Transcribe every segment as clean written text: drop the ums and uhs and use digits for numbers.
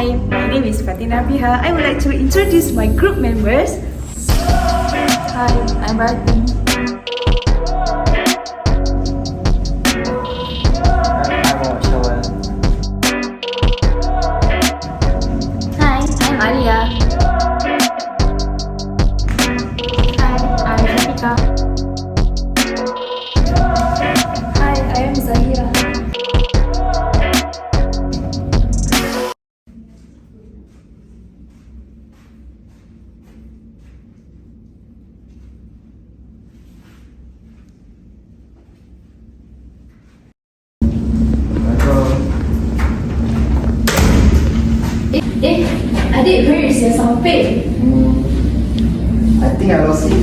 Hi, my name is Fatin Nabihah. I would like to introduce my group members. Hi, I'm Bariatun. I'm Syawal. Hi, I'm Aliya. Hi, I'm Syafiqa. Hi, I am Zahirah. Adik, where is your sampai? I think I lost it.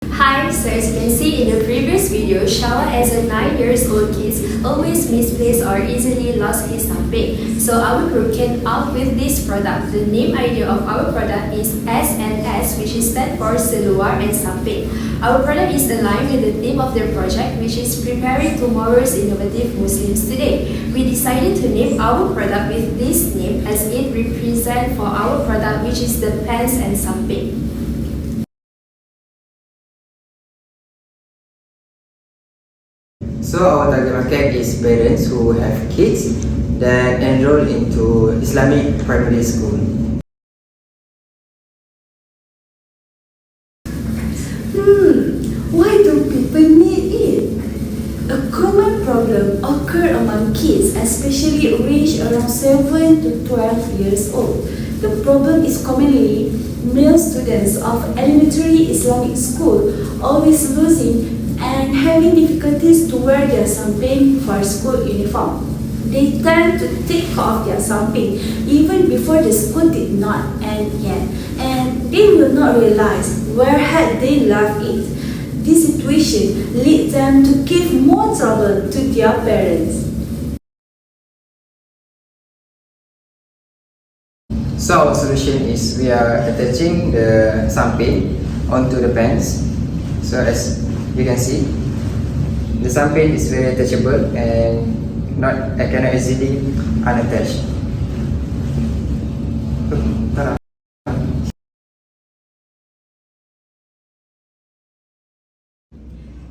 Hi, so as you can see in the previous video, Syawal as a 9-year-old kid always misplaced or easily lost his sampai. So our group came up with this product. The name idea of our product is SNS, which is stand for Seluar and Sampai. Our product is aligned with the theme of the project, which is preparing tomorrow's innovative Muslims today. We decided to name our product with this name as it represents for our product, which is the pants and Sampai. So our target market is parents who have kids that enroll into Islamic primary school. Why do people need it? A common problem occurs among kids, especially ranged around 7 to 12 years old. The problem is commonly male students of elementary Islamic school always losing and having difficulties to wear their sampai for school uniform. They tend to take off their sampai even before the school did not end yet, and they will not realize where had they left it. This situation leads them to give more trouble to their parents. So our solution is we are attaching the sampai onto the pants. So as you can see, the sampai is very attachable and cannot easily unattached.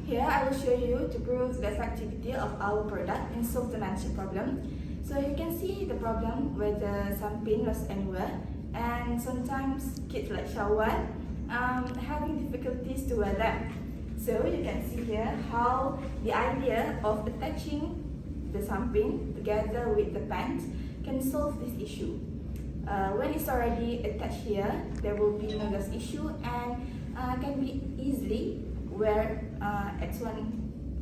Here I will show you to prove the effectivity of our product and solve the mentioned problem. So you can see the problem where the sampai lost anywhere, and sometimes kids like Syawal having difficulties to wear them. So you can see here how the idea of attaching the sampai together with the pants can solve this issue. When it's already attached here, there will be no loss issue and can be easily wear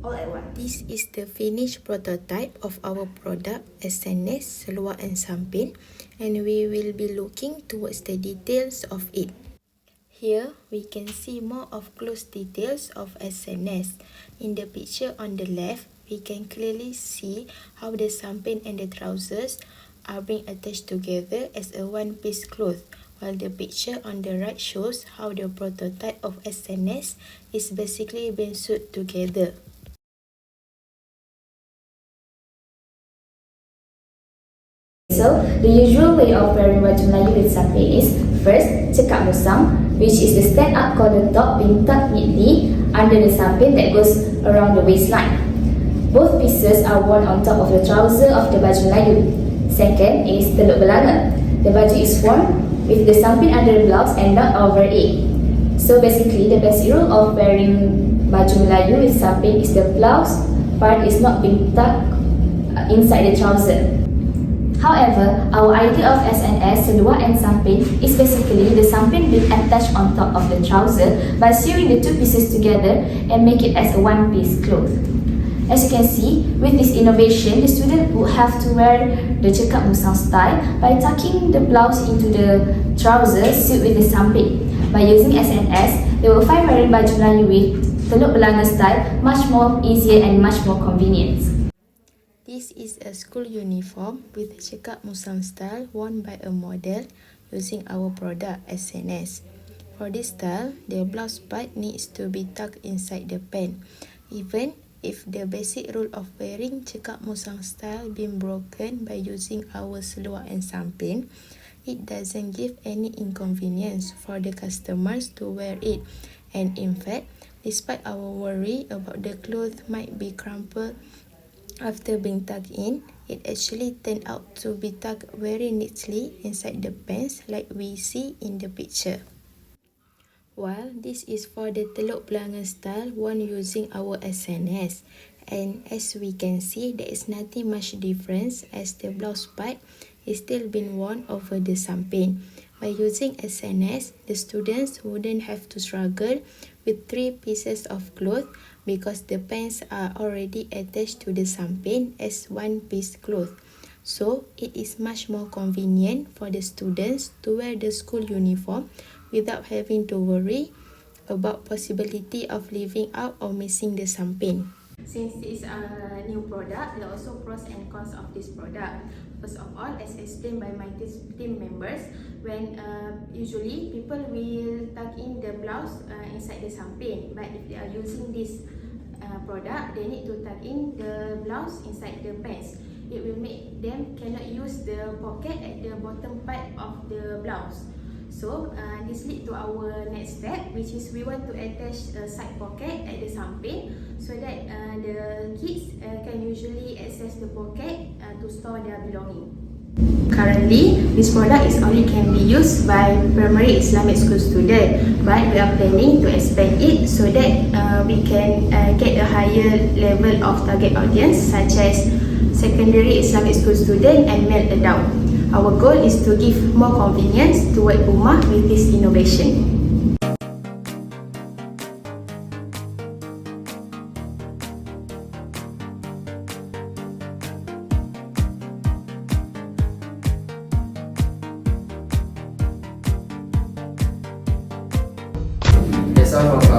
all at once. This is the finished prototype of our product SNS, Seluar and Sampai, and we will be looking towards the details of it. Here we can see more of close details of SNS. In the picture on the left, we can clearly see how the sampai and the trousers are being attached together as a one-piece cloth, while the picture on the right shows how the prototype of SNS is basically being sewed together. So, the usual way of wearing baju Melayu with sampai is first, cekak musang, which is the stand-up collar top being tucked neatly under the sampai that goes around the waistline. Both pieces are worn on top of the trouser of the baju Melayu. Second is teluk belanga. The baju is worn with the sampai under the blouse and not over it. So basically, the basic rule of wearing baju Melayu with sampai is the blouse part is not being tucked inside the trouser. However, our idea of SNS, Seluar and Sampai is basically the sampai being attached on top of the trouser by sewing the two pieces together and make it as a one-piece cloth. As you can see, with this innovation, the student would have to wear the cekak musang style by tucking the blouse into the trouser sewed with the sampai. By using SNS, they will find wearing baju Melayu with teluk belanga style much more easier and much more convenient. This is a school uniform with cekak musang style worn by a model using our product SNS. For this style, the blouse part needs to be tucked inside the pant. Even if the basic rule of wearing cekak musang style been broken by using our seluar and samping, it doesn't give any inconvenience for the customers to wear it. And in fact, despite our worry about the clothes might be crumpled after being tucked in, it actually turned out to be tucked very neatly inside the pants like we see in the picture. While this is for the teluk belanga style worn using our SNS, and as we can see, there is nothing much difference as the blouse part is still being worn over the samping. By using SNS, the students wouldn't have to struggle with 3 pieces of cloth because the pants are already attached to the samping as one piece cloth. So it is much more convenient for the students to wear the school uniform without having to worry about possibility of leaving out or missing the samping. Since it's a new product, there are also pros and cons of this product. First of all, as explained by my team members, when usually people will tuck in the blouse inside the samping, but if they are using this product, they need to tuck in the blouse inside the pants. It will make them cannot use the pocket at the bottom part of the blouse. So this lead to our next step, which is we want to attach a side pocket at the samping so that the kids can usually access the pocket to store their belongings. Currently, this product is only can be used by primary Islamic school students, but we are planning to expand it so that we can get a higher level of target audience such as secondary Islamic school student and male adult. Our goal is to give more convenience to work rumah with this innovation. That's all from